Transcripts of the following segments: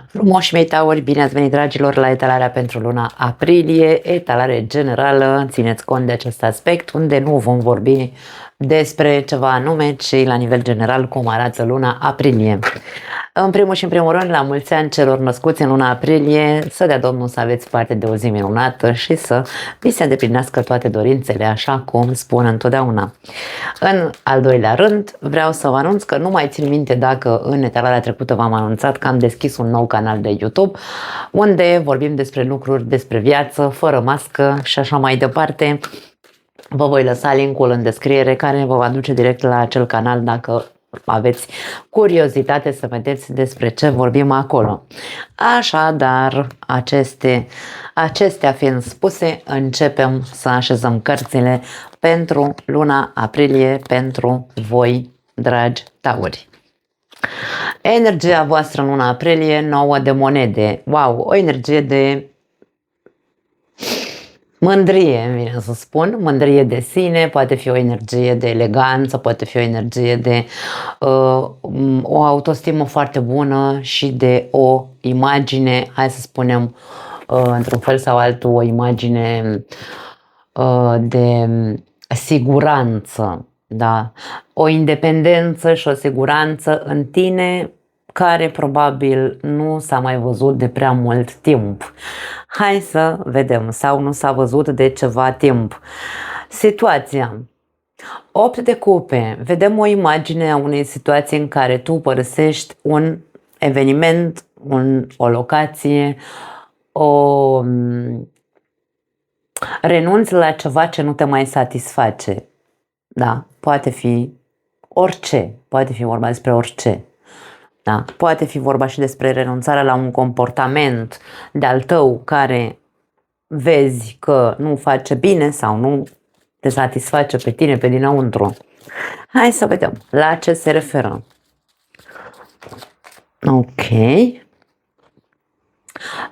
Frumoși mei tauri, bine ați venit, dragilor, la etalarea pentru luna aprilie, etalare generală. Țineți cont de acest aspect unde nu vom vorbi despre ceva anume, ci la nivel general cum arată luna aprilie. În primul și în primul rând, la mulți ani celor născuți în luna aprilie, să dea Domnul să aveți parte de o zi minunată și să vi se îndeplinească toate dorințele, așa cum spun întotdeauna. În al doilea rând, vreau să vă anunț că nu mai țin minte dacă în etalarea trecută v-am anunțat că am deschis un nou canal de YouTube unde vorbim despre lucruri, despre viață, fără mască și așa mai departe. Vă voi lăsa linkul în descriere care vă va duce direct la acel canal dacă aveți curiozitate să vedeți despre ce vorbim acolo. Așadar, acestea fiind spuse, începem să așezăm cărțile pentru luna aprilie pentru voi, dragi tauri. Energia voastră în luna aprilie, 9 de monede. Wow, o energie de mândrie, vine să spun, mândrie de sine, poate fi o energie de eleganță, poate fi o energie de o autostimă foarte bună și de o imagine, hai să spunem, într-un fel sau altul, o imagine de siguranță, da? O independență și o siguranță în tine care probabil nu s-a mai văzut de prea mult timp. Hai să vedem, sau nu s-a văzut de ceva timp. Situația. 8 de cupe. Vedem o imagine a unei situații în care tu părăsești un eveniment, o locație, renunți la ceva ce nu te mai satisface. Da, poate fi orice, poate fi vorba despre orice. Da? Poate fi vorba și despre renunțarea la un comportament de-al tău care vezi că nu face bine sau nu te satisface pe tine, pe dinăuntru. Hai să vedem la ce se referă. Ok.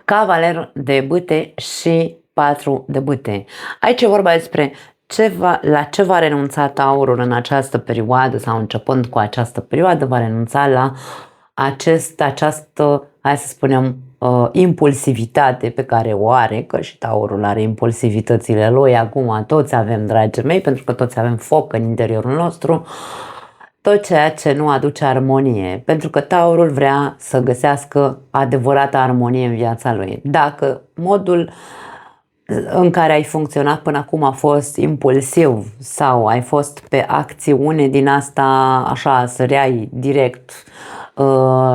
Cavaler de bâte și 4 de bâte. Aici e vorba despre la ce va renunța taurul în această perioadă sau începând cu această perioadă, va renunța la această, hai să spunem, impulsivitate pe care o are, că și taurul are impulsivitățile lui, acum toți avem, dragii mei, pentru că toți avem foc în interiorul nostru, tot ceea ce nu aduce armonie, pentru că taurul vrea să găsească adevărată armonie în viața lui. Dacă modul în care ai funcționat până acum a fost impulsiv sau ai fost pe acțiune din asta așa, să reai direct,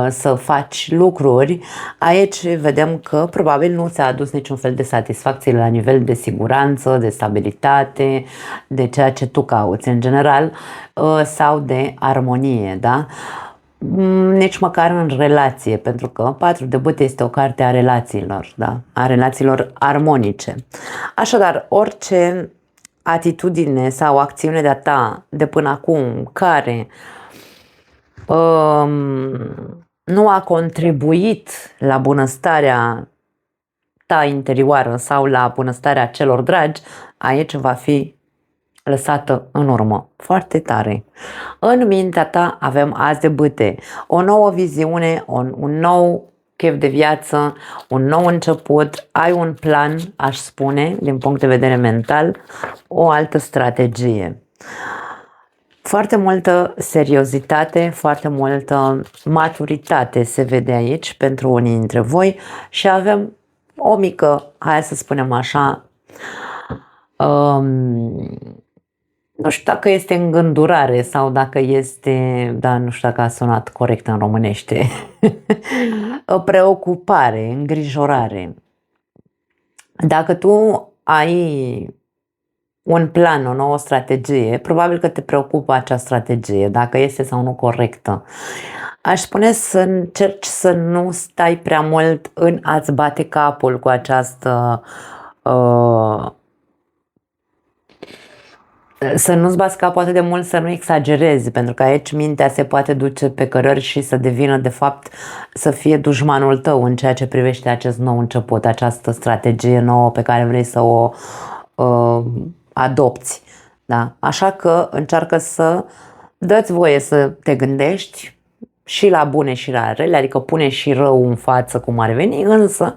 să faci lucruri, aici vedem că probabil nu ți-a adus niciun fel de satisfacție la nivel de siguranță, de stabilitate, de ceea ce tu cauți în general sau de armonie, da? Nici măcar în relație, pentru că 4 de bâte este o carte a relațiilor, da? A relațiilor armonice. Așadar, orice atitudine sau acțiune de-a ta de până acum care nu a contribuit la bunăstarea ta interioară sau la bunăstarea celor dragi, aici va fi lăsată în urmă. Foarte tare. În mintea ta avem As de bâte, o nouă viziune, un nou chef de viață, un nou început, ai un plan, aș spune, din punct de vedere mental, o altă strategie. Foarte multă seriozitate, foarte multă maturitate se vede aici pentru unii dintre voi și avem o mică, hai să spunem așa, nu știu dacă este îngândurare sau dacă este, da, nu știu dacă a sunat corect în românește, o preocupare, îngrijorare. Dacă tu ai un plan, o nouă strategie, probabil că te preocupă acea strategie, dacă este sau nu corectă. Aș spune să încerci să nu stai prea mult în a-ți bate capul cu această să nu-ți bați capul atât de mult, să nu exagerezi, pentru că aici mintea se poate duce pe cărări și să devină, de fapt, să fie dușmanul tău în ceea ce privește acest nou început, această strategie nouă pe care vrei să o adopți. Da? Așa că încearcă să dă-ți voie să te gândești și la bune și la rele, adică pune și rău în față cum ar veni, însă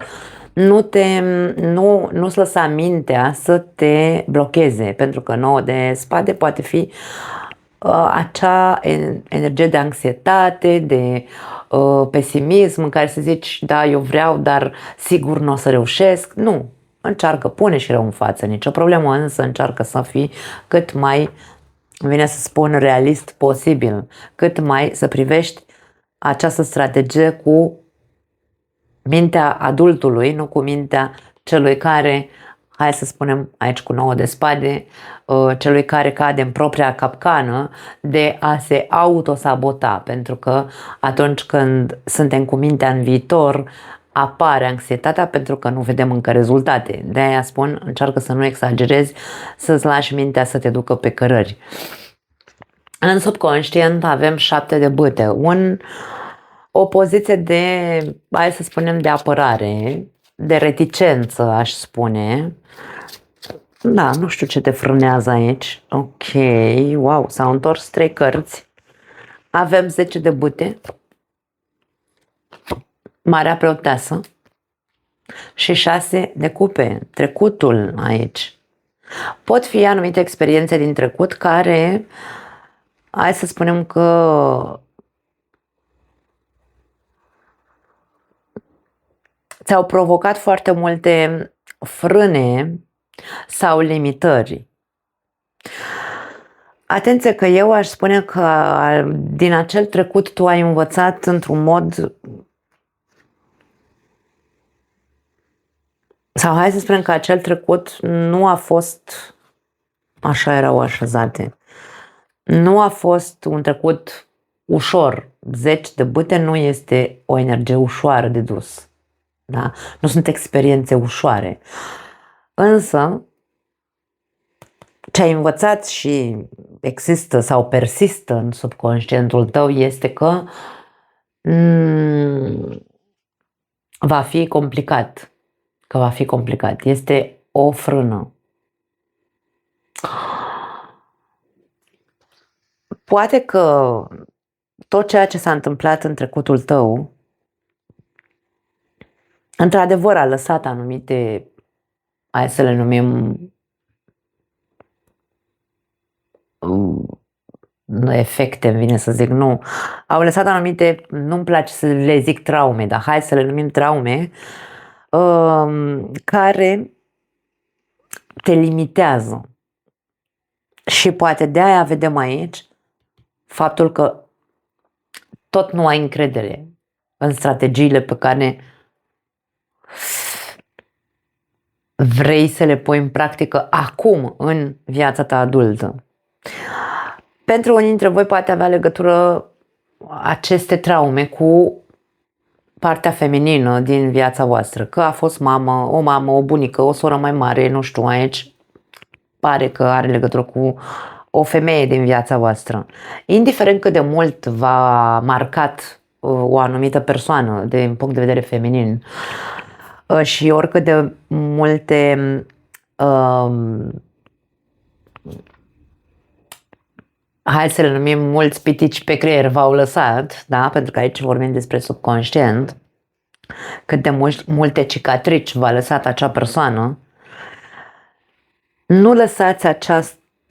nu-ți lăsa mintea să te blocheze, pentru că 9 de spade poate fi acea energie de anxietate, de pesimism în care să zici, da, eu vreau, dar sigur nu o să reușesc. Nu, încearcă, pune și rău în față, nicio problemă, însă încearcă să fii cât mai, vine să spun, realist posibil, cât mai să privești această strategie cu mintea adultului, nu cu mintea celui care, hai să spunem aici cu 9 de spade, celui care cade în propria capcană de a se autosabota, pentru că atunci când suntem cu mintea în viitor, apare anxietatea pentru că nu vedem încă rezultate. De aia spun, încearcă să nu exagerezi, să-ți lași mintea să te ducă pe cărări. În subconștient avem 7 de bâte, o poziție de, hai să spunem, de apărare, de reticență, aș spune. Da, nu știu ce te frânează aici. Ok, wow, s-au întors 3 cărți. Avem 10 de bâte, Marea Preoteasă și 6 de cupe, trecutul aici. Pot fi anumite experiențe din trecut care, hai să spunem că ți-au provocat foarte multe frâne sau limitări. Atenție că eu aș spune că din acel trecut tu ai învățat într-un mod, sau hai să spunem că acel trecut nu a fost, așa erau așezate, nu a fost un trecut ușor. 10 de bâte nu este o energie ușoară de dus. Da? Nu sunt experiențe ușoare. Însă, ce ai învățat și există sau persistă în subconștientul tău este că va fi complicat. Că va fi complicat. Este o frână. Poate că tot ceea ce s-a întâmplat în trecutul tău într-adevăr a lăsat anumite, hai să le numim, efecte, îmi vine să zic, nu, au lăsat anumite, nu-mi place să le zic traume, dar hai să le numim traume, care te limitează. Și poate de aia vedem aici faptul că tot nu ai încredere în strategiile pe care vrei să le pui în practică acum în viața ta adultă. Pentru unii dintre voi poate avea legătură aceste traume cu partea feminină din viața voastră, că a fost mamă, o bunică, o soră mai mare, nu știu, aici pare că are legătură cu o femeie din viața voastră. Indiferent cât de mult v-a marcat o anumită persoană din punct de vedere feminin și oricât de multe hai să le numim mulți pitici pe creier v-au lăsat, da? Pentru că aici vorbim despre subconștient, cât de multe cicatrici v-a lăsat acea persoană, nu lăsați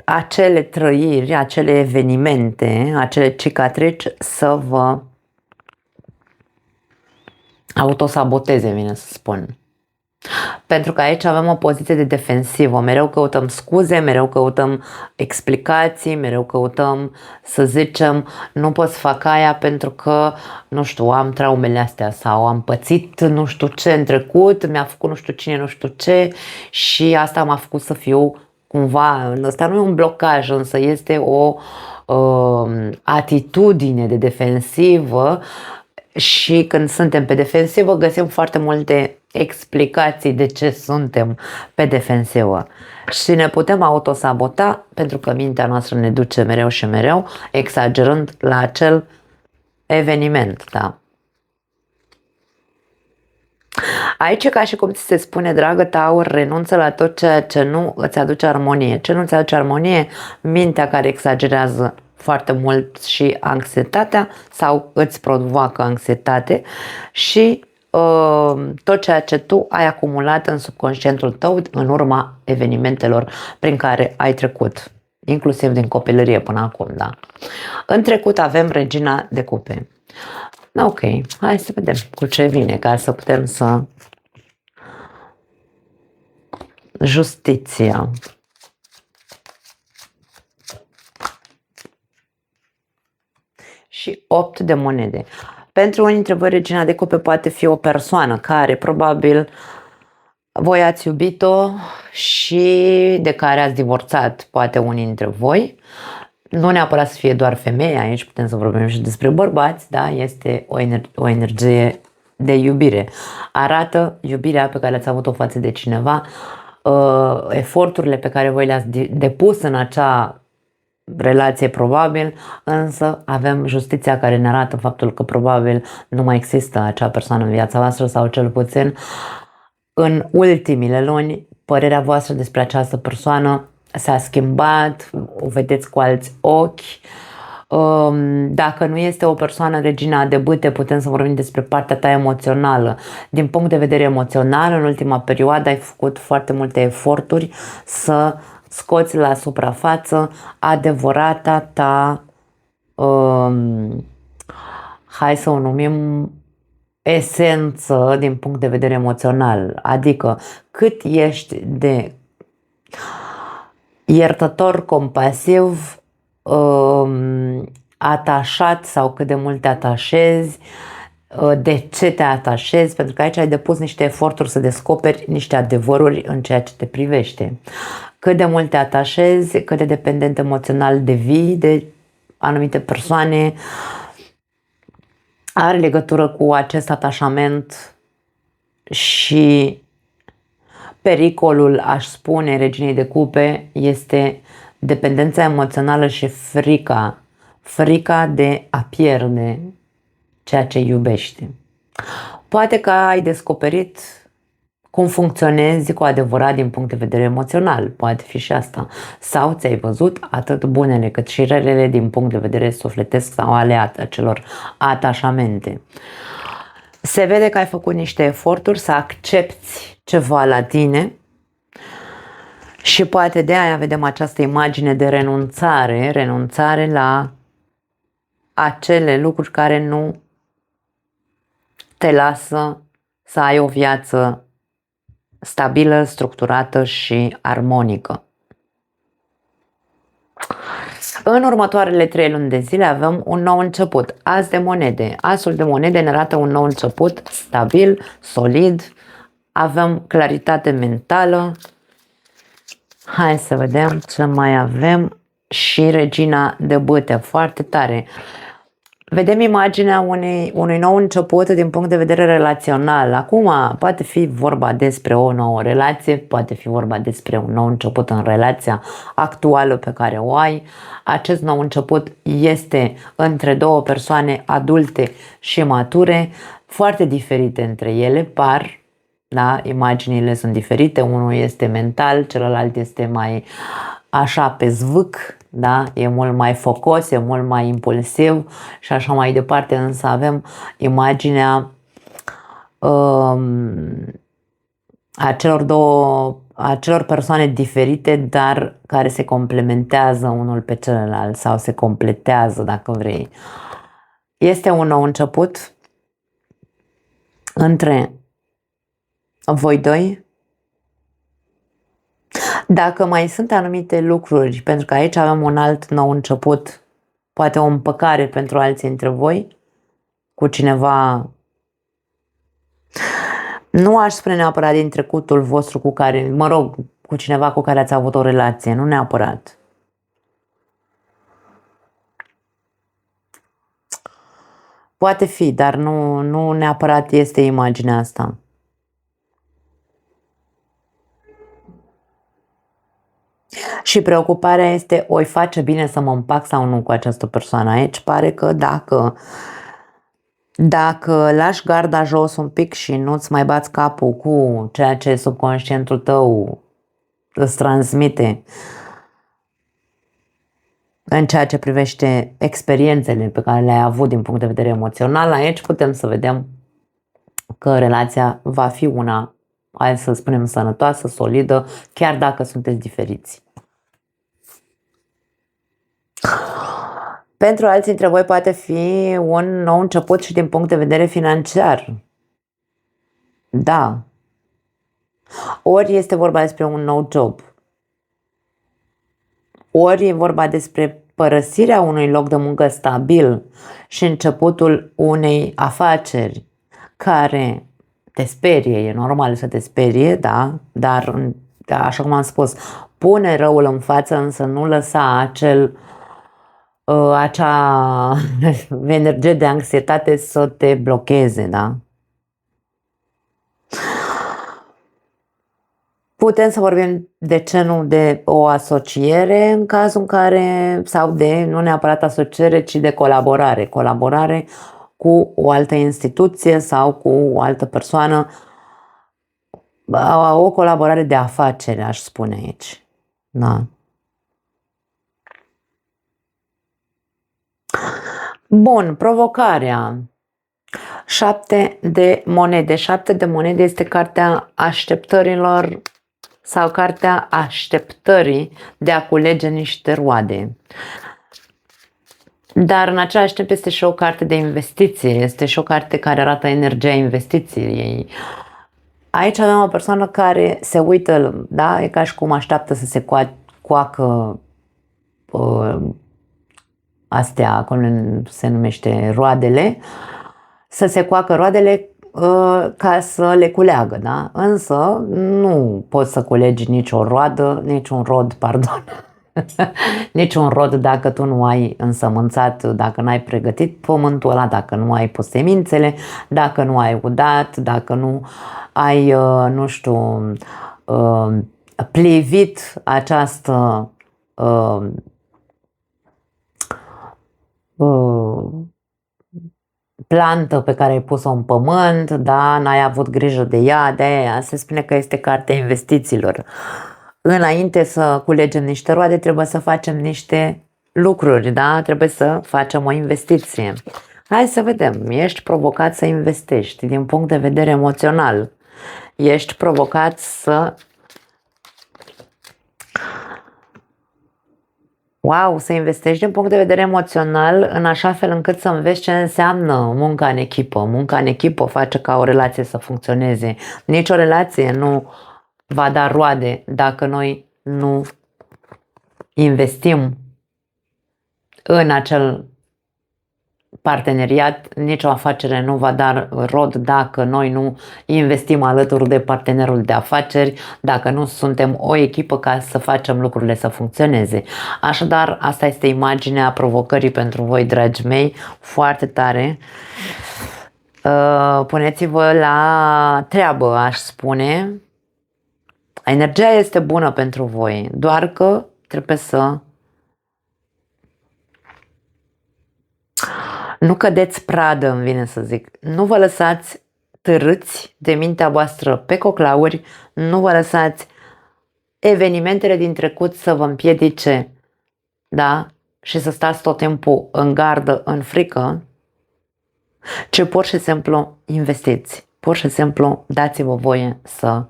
acele trăiri, acele evenimente, acele cicatrici să vă autosaboteze, vine să spun. Pentru că aici avem o poziție de defensivă, mereu căutăm scuze, mereu căutăm explicații, mereu căutăm să zicem nu pot să fac aia pentru că, nu știu, am traumele astea sau am pățit nu știu ce în trecut, mi-a făcut nu știu cine, nu știu ce și asta m-a făcut să fiu cumva, ăsta nu e un blocaj, însă este o atitudine de defensivă și când suntem pe defensivă găsim foarte multe explicații de ce suntem pe defensivă și ne putem autosabota pentru că mintea noastră ne duce mereu și mereu exagerând la acel eveniment, da. Aici, ca și cum ți se spune, dragă Taur, renunță la tot ceea ce nu îți aduce armonie. Ce nu îți aduce armonie? Mintea care exagerează foarte mult și anxietatea sau îți provoacă anxietate și tot ceea ce tu ai acumulat în subconștientul tău în urma evenimentelor prin care ai trecut, inclusiv din copilărie până acum, da. În trecut avem Regina de Cupe. Ok, hai să vedem cu ce vine, ca să putem să... Justiția. Și 8 de monede. Pentru unii dintre voi, Regina de Cupe poate fi o persoană care probabil voi ați iubit-o și de care ați divorțat, poate unii dintre voi. Nu neapărat să fie doar femei, aici putem să vorbim și despre bărbați, da? Este o energie de iubire. Arată iubirea pe care le-ați avut-o față de cineva, eforturile pe care voi le-ați depus în acea relație probabil, însă avem justiția care ne arată faptul că probabil nu mai există acea persoană în viața voastră sau cel puțin în ultimile luni părerea voastră despre această persoană s-a schimbat, o vedeți cu alți ochi. Dacă nu este o persoană Regina de Bâte, putem să vorbim despre partea ta emoțională. Din punct de vedere emoțional, în ultima perioadă ai făcut foarte multe eforturi să scoți la suprafață adevărata ta, hai să o numim, esență din punct de vedere emoțional. Adică cât ești de iertător, compasiv, atașat sau cât de mult te atașezi, de ce te atașezi, pentru că aici ai depus niște eforturi să descoperi niște adevăruri în ceea ce te privește. Cât de mult te atașezi, cât de dependent emoțional devii de anumite persoane, are legătură cu acest atașament și pericolul, aș spune, Reginei de Cupe, este dependența emoțională și frica de a pierde ceea ce iubești. Poate că ai descoperit cum funcționezi cu adevărat din punct de vedere emoțional, poate fi și asta. Sau ți-ai văzut atât bunele cât și relele din punct de vedere sufletesc sau ale acelor atașamente. Se vede că ai făcut niște eforturi să accepti ceva la tine și poate de aia vedem această imagine de renunțare la acele lucruri care nu te lasă să ai o viață stabilă, structurată și armonică. În următoarele 3 luni de zile avem un nou început. As de monede. Asul de monede ne arată un nou început stabil, solid. Avem claritate mentală. Hai să vedem ce mai avem. Și Regina de Bâte. Foarte tare. Vedem imaginea unui nou început din punct de vedere relațional. Acum poate fi vorba despre o nouă relație, poate fi vorba despre un nou început în relația actuală pe care o ai. Acest nou început este între două persoane adulte și mature, foarte diferite între ele, par, da? Imaginile sunt diferite, unul este mental, celălalt este mai așa pe zvâc, da? E mult mai focos, e mult mai impulsiv și așa mai departe, însă avem imaginea acelor persoane diferite, dar care se complementează unul pe celălalt sau se completează, dacă vrei. Este un nou început între voi doi. Dacă mai sunt anumite lucruri, pentru că aici avem un alt nou început, poate o împăcare pentru alții dintre voi, cu cineva, nu aș spune neapărat din trecutul vostru cu care, mă rog, cu cineva cu care ați avut o relație, nu neapărat. Poate fi, dar nu neapărat este imaginea asta. Și preocuparea este, oi face bine să mă împac sau nu cu această persoană. Aici pare că dacă lași garda jos un pic și nu-ți mai bați capul cu ceea ce subconștientul tău îți transmite, în ceea ce privește experiențele pe care le-ai avut din punct de vedere emoțional, aici putem să vedem că relația va fi una, hai să spunem, sănătoasă, solidă, chiar dacă sunteți diferiți. Pentru alții dintre voi poate fi un nou început și din punct de vedere financiar. Da. Ori este vorba despre un nou job. Ori e vorba despre părăsirea unui loc de muncă stabil și începutul unei afaceri care te sperie, e normal să te sperie, da, dar așa cum am spus, pune răul în față, însă nu lăsa acea energie de anxietate să te blocheze, da? Putem să vorbim, de ce nu, de o asociere în cazul în care, sau de, nu neapărat asociere, ci de colaborare. Colaborare cu o altă instituție sau cu o altă persoană. O colaborare de afacere, aș spune aici. Da. Bun, provocarea. 7 de monede. 7 de monede este cartea așteptărilor sau cartea așteptării de a culege niște roade. Dar în același timp este și o carte de investiție, este și o carte care arată energia investiției. Aici avem o persoană care se uită, da? E ca și cum așteaptă să se coacă astea, acolo se numește roadele, să se coacă roadele ca să le culeagă, da? Însă nu poți să culegi nicio roadă, niciun rod, pardon, niciun rod dacă tu nu ai însămânțat, dacă nu ai pregătit pământul ăla, dacă nu ai pus semințele, dacă nu ai udat, dacă nu ai, nu știu, plevit această plantă pe care ai pus-o în pământ, da, n-ai avut grijă de ea, de aia se spune că este cartea investițiilor. Înainte să culegem niște roade, trebuie să facem niște lucruri, da? Trebuie să facem o investiție. Hai să vedem, ești provocat să investești din punct de vedere emoțional. Ești provocat să să investești din punct de vedere emoțional în așa fel încât să înveți ce înseamnă munca în echipă. Munca în echipă face ca o relație să funcționeze. Nici o relație nu va da roade dacă noi nu investim în acel parteneriat. Nici o afacere nu va da rod dacă noi nu investim alături de partenerul de afaceri, dacă nu suntem o echipă ca să facem lucrurile să funcționeze. Așadar, asta este imaginea provocării pentru voi, dragi mei, foarte tare. Puneți-vă la treabă, aș spune. Energia este bună pentru voi, doar că trebuie să nu cădeți pradă, îmi vine să zic. Nu vă lăsați târâți de mintea voastră pe coclauri, nu vă lăsați evenimentele din trecut să vă împiedice, da? Și să stați tot timpul în gardă, în frică, ci pur și simplu investiți. Pur și simplu dați-vă voie să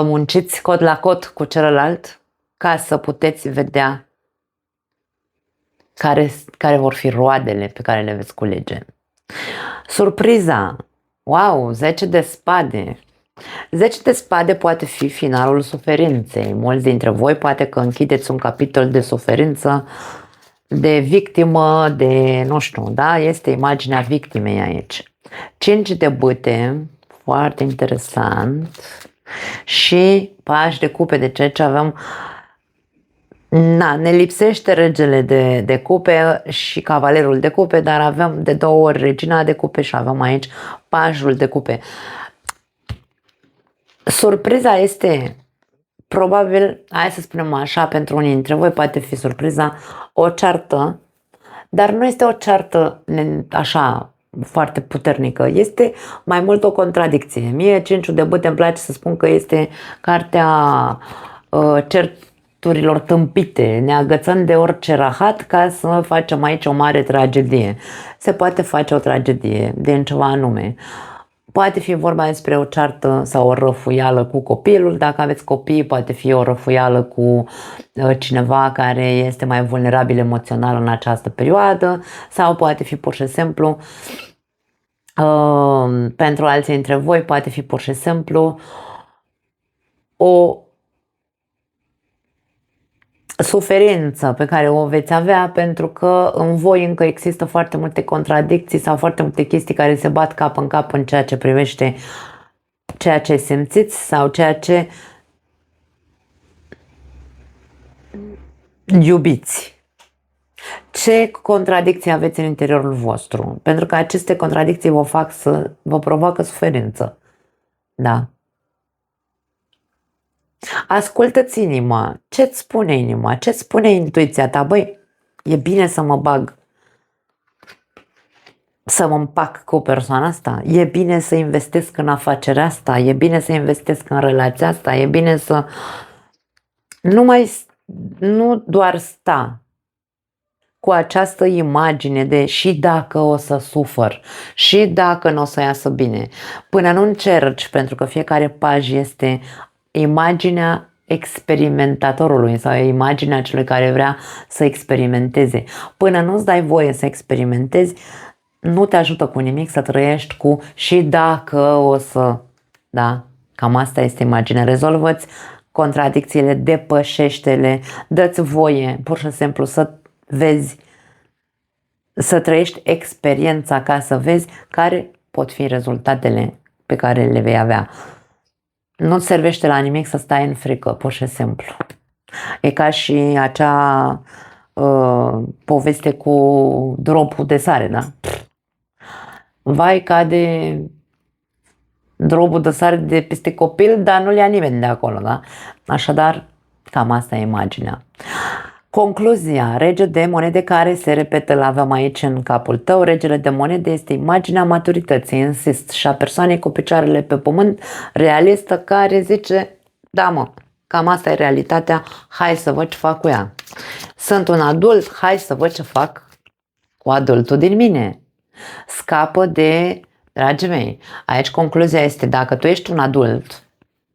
munciți cot la cot cu celălalt ca să puteți vedea care vor fi roadele pe care le veți culege. Surpriza! Wow, 10 de spade! 10 de spade poate fi finalul suferinței. Mulți dintre voi poate că închideți un capitol de suferință, de victimă, de nu știu, da? Este imaginea victimei aici. 5 de bâte, foarte interesant. Și pași de cupe, de ce avem, ne lipsește regele de cupe și cavalerul de cupe, dar avem de 2 ori regina de cupe și avem aici pașul de cupe. Surpriza este probabil, hai să spunem așa, pentru unii dintre voi poate fi surpriza o ceartă Dar nu este o ceartă așa foarte puternică, este mai mult o contradicție. Mie Cinciul de Bâte îmi place să spun că este cartea certurilor tâmpite, ne agățăm de orice rahat ca să facem aici o mare tragedie. Se poate face o tragedie din ceva anume. Poate fi vorba despre o ceartă sau o răfuială cu copilul, dacă aveți copii, poate fi o răfuială cu cineva care este mai vulnerabil emoțional în această perioadă, sau poate fi pur și simplu, pentru alții dintre voi, poate fi pur și simplu o suferință pe care o veți avea pentru că în voi încă există foarte multe contradicții sau foarte multe chestii care se bat cap în cap în ceea ce privește ceea ce simțiți sau ceea ce iubiți. Ce contradicții aveți în interiorul vostru? Pentru că aceste contradicții vă provoacă suferință. Da. Ascultă-ți inima. Ce-ți spune inima? Ce-ți spune intuiția ta? Băi, e bine să mă bag, să mă împac cu persoana asta? E bine să investesc în afacerea asta? E bine să investesc în relația asta? E bine să nu doar sta cu această imagine de și dacă o să sufăr, și dacă nu o să iasă bine, până nu încerci, pentru că fiecare paj este imaginea experimentatorului sau imaginea celui care vrea să experimenteze. Până nu-ți dai voie să experimentezi, nu te ajută cu nimic să trăiești cu și dacă o să... Da? Cam asta este imaginea. Rezolvă-ți contradicțiile, depășește-le, dă-ți voie pur și simplu să vezi, să trăiești experiența ca să vezi care pot fi rezultatele pe care le vei avea. Nu-ți servește la nimic să stai în frică, pur și simplu. E ca și acea poveste cu dropul de sare, da? Vai, cade dropul de sare de peste copil, dar nu-l ia nimeni de acolo, da? Așadar, cam asta e imaginea. Concluzia, rege de monede care se repetă, l-aveam aici în capul tău. Regele de monede este imaginea maturității, insist, și a persoanei cu picioarele pe pământ, realistă, care zice, da mă, cam asta e realitatea, hai să văd ce fac cu ea. Sunt un adult, hai să văd ce fac cu adultul din mine. Scapă de, dragii mei, aici concluzia este, dacă tu ești un adult,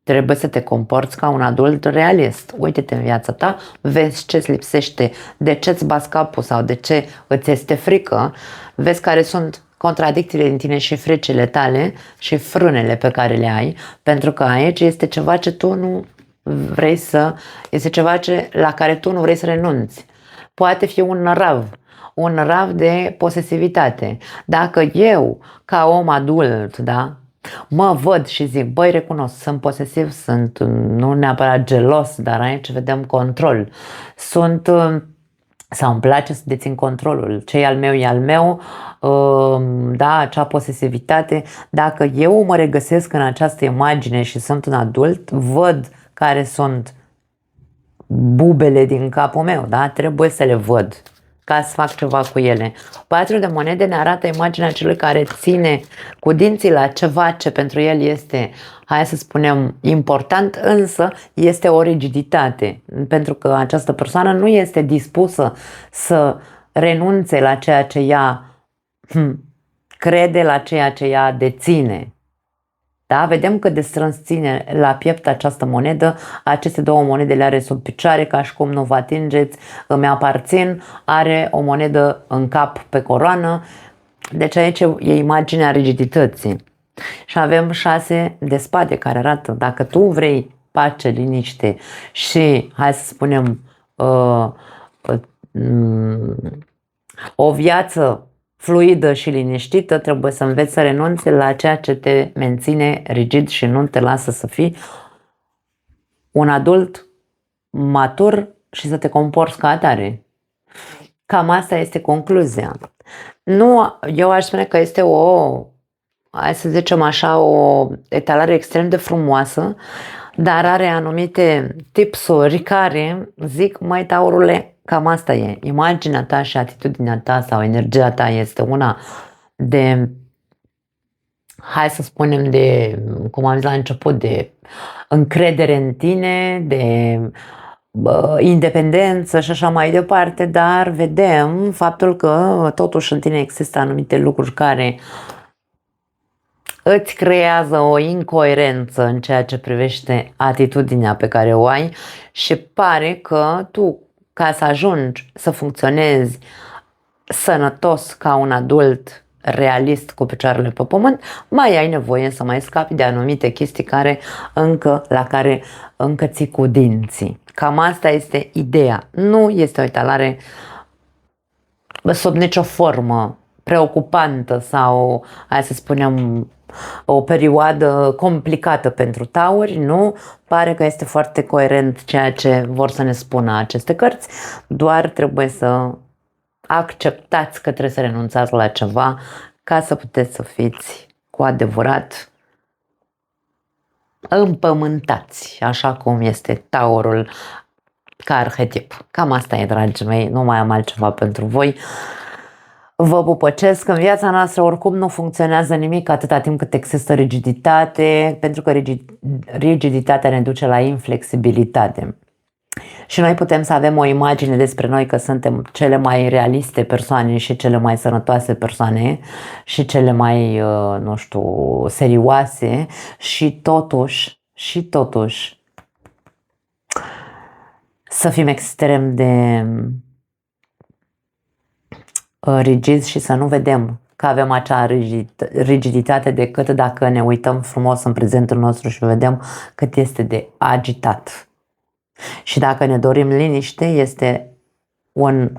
trebuie să te comporți ca un adult realist. Uite-te în viața ta, vezi ce-ți lipsește, de ce-ți bați capul sau de ce îți este frică, vezi care sunt contradicțiile din tine și fricile tale și frânele pe care le ai, pentru că aici este ceva ce tu nu vrei este ceva la care tu nu vrei să renunți. Poate fi un nărav de posesivitate. Dacă eu, ca om adult, da, mă văd și zic, băi, recunosc, sunt posesiv, sunt nu neapărat gelos, dar aici vedem control. Sau îmi place să dețin controlul, ce-i al meu e al meu, da, acea posesivitate. Dacă eu mă regăsesc în această imagine și sunt un adult, văd care sunt bubele din capul meu, da, trebuie să le văd ca să fac ceva cu ele. Patrul de monede ne arată imaginea celui care ține cu dinții la ceva ce pentru el este, hai să spunem, important, însă este o rigiditate, pentru că această persoană nu este dispusă să renunțe la ceea ce ea crede, la ceea ce ea deține. Da? Vedem cât de strâns ține la piept această monedă, aceste două monede le are sub picioare, ca și cum nu vă atingeți, îmi aparțin, are o monedă în cap pe coroană, deci aici e imaginea rigidității. Și avem 6 de spade care arată, dacă tu vrei pace, liniște și, hai să spunem, o viață fluidă și liniștită, trebuie să înveți să renunți la ceea ce te menține rigid și nu te lasă să fii un adult matur și să te comporți ca atare. Cam asta este concluzia. Nu, eu aș spune că este hai să zicem așa, o etalare extrem de frumoasă, dar are anumite tipsuri care zic, măi, taurule, Cam asta e. Imaginea ta și atitudinea ta sau energia ta este una de, hai să spunem, de, cum am zis la început, de încredere în tine, de independență și așa mai departe, dar vedem faptul că totuși în tine există anumite lucruri care îți creează o incoerență în ceea ce privește atitudinea pe care o ai și pare că tu, ca să ajungi să funcționezi sănătos ca un adult realist cu picioarele pe pământ, mai ai nevoie să mai scapi de anumite chestii la care încă ții cu dinții. Cam asta este ideea. Nu este o etalare sub nicio formă preocupantă sau, hai să spunem, o perioadă complicată pentru tauri, nu? Pare că este foarte coerent ceea ce vor să ne spună aceste cărți, doar trebuie să acceptați că trebuie să renunțați la ceva ca să puteți să fiți cu adevărat împământați, așa cum este taurul ca arhetip. Cam asta e, dragii mei, nu mai am altceva pentru voi. Vă pupăcesc. În viața noastră oricum nu funcționează nimic atâta timp cât există rigiditate, pentru că rigiditatea ne duce la inflexibilitate. Și noi putem să avem o imagine despre noi că suntem cele mai realiste persoane și cele mai sănătoase persoane și cele mai, nu știu, serioase și totuși să fim extrem de rigizi și să nu vedem că avem acea rigiditate decât dacă ne uităm frumos în prezentul nostru și vedem cât este de agitat. Și dacă ne dorim liniște, este un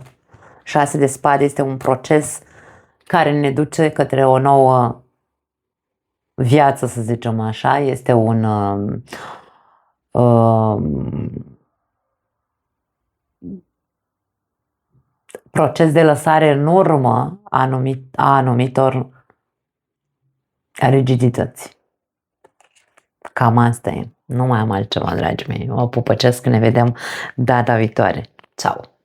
6 de spade, este un proces care ne duce către o nouă viață, să zicem așa, este un proces de lăsare în urmă a anumitor rigidități. Cam asta e. Nu mai am altceva, dragii mei. Vă pupăcesc, ne vedem data viitoare. Ciao!